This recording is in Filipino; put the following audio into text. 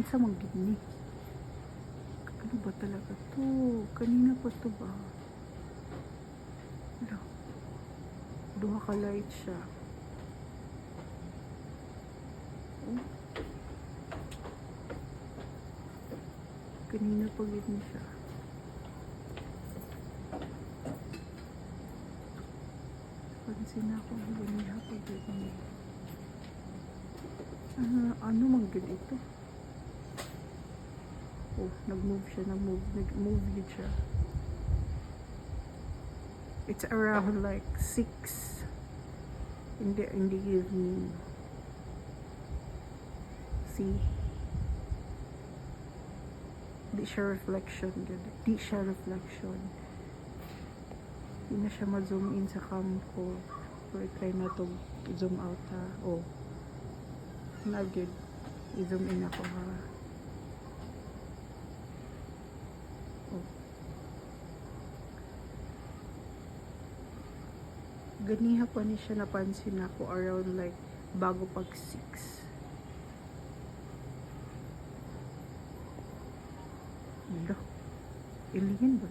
Sa manggid ni. Ano ba talaga to? Kanina pa to ba? Wala. Duha ka light siya. Oh. Kanina pa gid siya. Pansin ako ganyan pag gid ni. Ano manggid ito? Oh, nag-move siya, nag-move gid siya. It's around like 6. Hindi evening. See? Di siya reflection. Di siya reflection. Di na siya ma-zoom in sa cam ko. Or try na to zoom out ha. Oh. Nagid. I-zoom in ako ha. Oh. Ganiha pa ni siya napansin ako around like bago pag 6. Ilo. Alien ba?